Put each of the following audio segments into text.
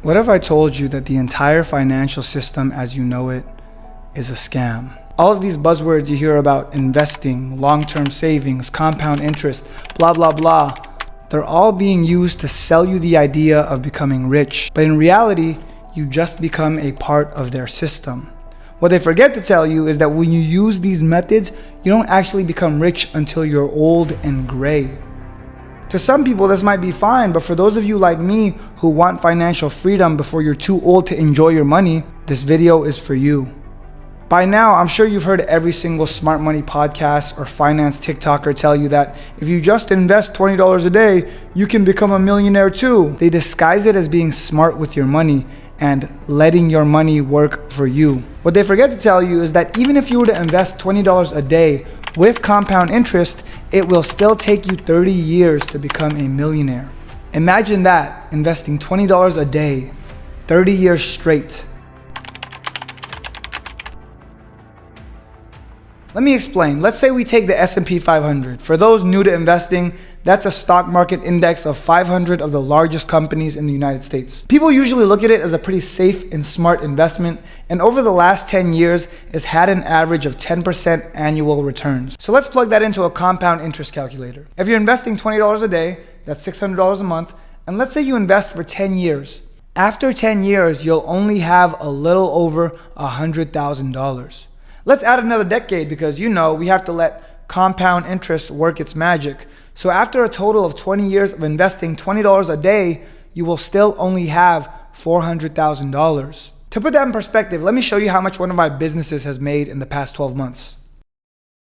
What if I told you that the entire financial system as you know it is a scam? All of these buzzwords you hear about investing, long-term savings, compound interest, blah, blah, blah, they're all being used to sell you the idea of becoming rich. But in reality, you just become a part of their system. What they forget to tell you is that when you use these methods, you don't actually become rich until you're old and gray. To some people, this might be fine, but for those of you like me who want financial freedom before you're too old to enjoy your money, this video is for you. By now, I'm sure you've heard every single smart money podcast or finance TikToker tell you that if you just invest $20 a day, you can become a millionaire too. They disguise it as being smart with your money and letting your money work for you. What they forget to tell you is that even if you were to invest $20 a day with compound interest, it will still take you 30 years to become a millionaire. Imagine that, investing $20 a day, 30 years straight. Let me explain. Let's say we take the S&P 500. For those new to investing, that's a stock market index of 500 of the largest companies in the United States. People usually look at it as a pretty safe and smart investment, and over the last 10 years, it's had an average of 10% annual returns. So let's plug that into a compound interest calculator. If you're investing $20 a day, that's $600 a month, and let's say you invest for 10 years. After 10 years, you'll only have a little over $100,000. Let's add another decade because we have to let compound interest work its magic. So after a total of 20 years of investing $20 a day, you will still only have $400,000. To put that in perspective, let me show you how much one of my businesses has made in the past 12 months.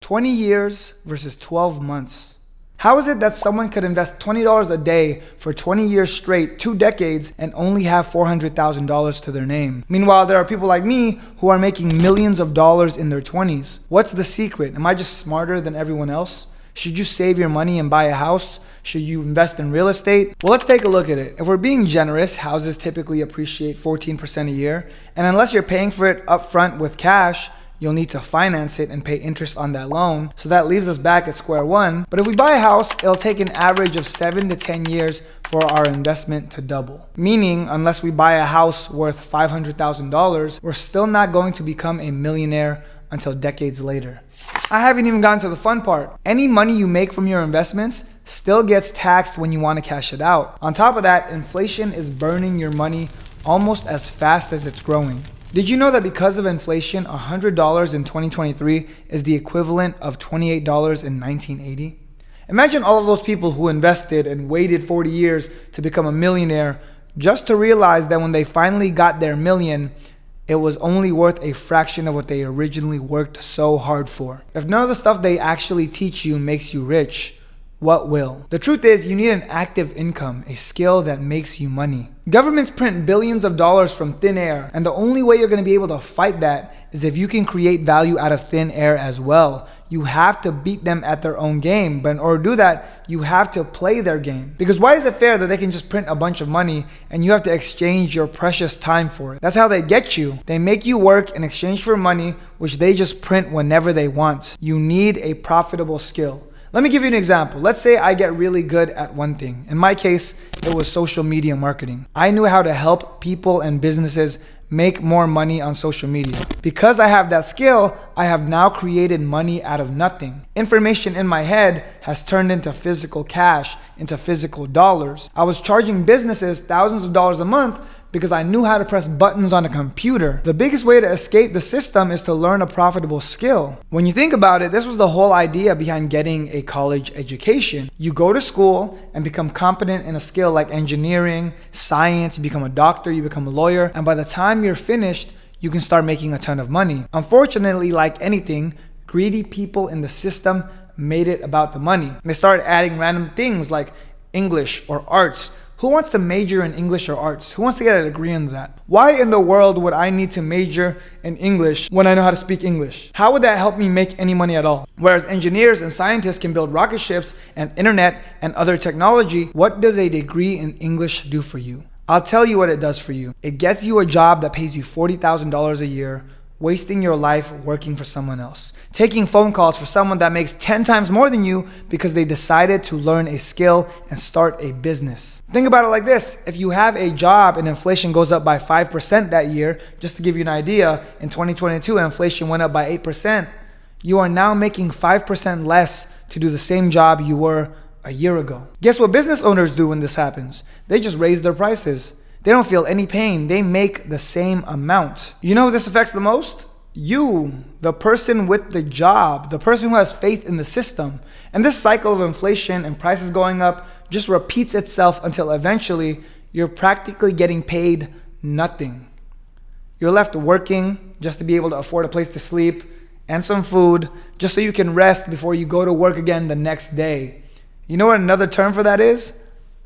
20 years versus 12 months. How is it that someone could invest $20 a day for 20 years straight, 2 decades, and only have $400,000 to their name? Meanwhile, there are people like me who are making millions of dollars in their 20s. What's the secret? Am I just smarter than everyone else? Should you save your money and buy a house? Should you invest in real estate? Well, let's take a look at it. If we're being generous, houses typically appreciate 14% a year. And unless you're paying for it upfront with cash, you'll need to finance it and pay interest on that loan. So that leaves us back at square one. But if we buy a house, it'll take an average of 7 to 10 years for our investment to double. Meaning, unless we buy a house worth $500,000, we're still not going to become a millionaire until decades later. I haven't even gotten to the fun part. Any money you make from your investments still gets taxed when you want to cash it out. On top of that, inflation is burning your money almost as fast as it's growing. Did you know that because of inflation, $100 in 2023 is the equivalent of $28 in 1980? Imagine all of those people who invested and waited 40 years to become a millionaire just to realize that when they finally got their million, it was only worth a fraction of what they originally worked so hard for. If none of the stuff they actually teach you makes you rich, what will? The truth is, you need an active income, a skill that makes you money. Governments print billions of dollars from thin air, and the only way you're going to be able to fight that is if you can create value out of thin air as well. You have to beat them at their own game, but in order to do that, you have to play their game. Because why is it fair that they can just print a bunch of money and you have to exchange your precious time for it? That's how they get you. They make you work in exchange for money, which they just print whenever they want. You need a profitable skill. Let me give you an example. Let's say I get really good at one thing. In my case, it was social media marketing. I knew how to help people and businesses make more money on social media. Because I have that skill, I have now created money out of nothing. Information in my head has turned into physical cash, into physical dollars. I was charging businesses thousands of dollars a month because I knew how to press buttons on a computer. The biggest way to escape the system is to learn a profitable skill. When you think about it, this was the whole idea behind getting a college education. You go to school and become competent in a skill like engineering, science, you become a doctor, you become a lawyer, and by the time you're finished, you can start making a ton of money. Unfortunately, like anything, greedy people in the system made it about the money. They started adding random things like English or arts. Who wants to major in English or arts? Who wants to get a degree in that? Why in the world would I need to major in English when I know how to speak English? How would that help me make any money at all? Whereas engineers and scientists can build rocket ships and internet and other technology, what does a degree in English do for you? I'll tell you what it does for you. It gets you a job that pays you $40,000 a year wasting your life working for someone else, taking phone calls for someone that makes 10 times more than you because they decided to learn a skill and start a business. Think about it like this. If you have a job and inflation goes up by 5% that year, just to give you an idea, in 2022, inflation went up by 8%. You are now making 5% less to do the same job you were a year ago. Guess what business owners do when this happens? They just raise their prices. They don't feel any pain. They make the same amount. You know who this affects the most? You, the person with the job, the person who has faith in the system. And this cycle of inflation and prices going up just repeats itself until eventually you're practically getting paid nothing. You're left working just to be able to afford a place to sleep and some food just so you can rest before you go to work again the next day. You know what another term for that is?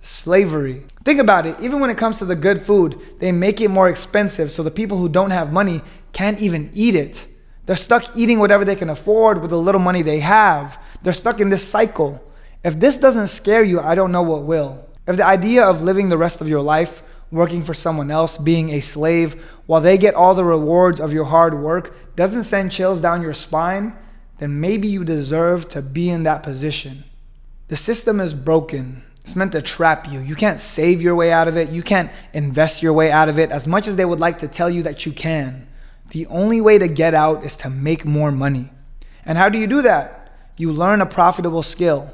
Slavery. Think about it. Even when it comes to the good food, they make it more expensive so the people who don't have money can't even eat it. They're stuck eating whatever they can afford with the little money they have. They're stuck in this cycle. If this doesn't scare you, I don't know what will. If the idea of living the rest of your life working for someone else, being a slave, while they get all the rewards of your hard work doesn't send chills down your spine, then maybe you deserve to be in that position. The system is broken. It's meant to trap you. You can't save your way out of it. You can't invest your way out of it as much as they would like to tell you that you can. The only way to get out is to make more money. And how do you do that? You learn a profitable skill.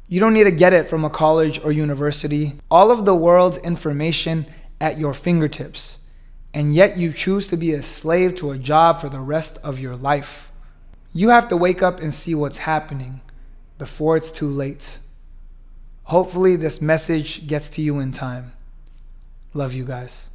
You don't need to get it from a college or university. All of the world's information at your fingertips. And yet you choose to be a slave to a job for the rest of your life. You have to wake up and see what's happening before it's too late. Hopefully this message gets to you in time. Love you guys.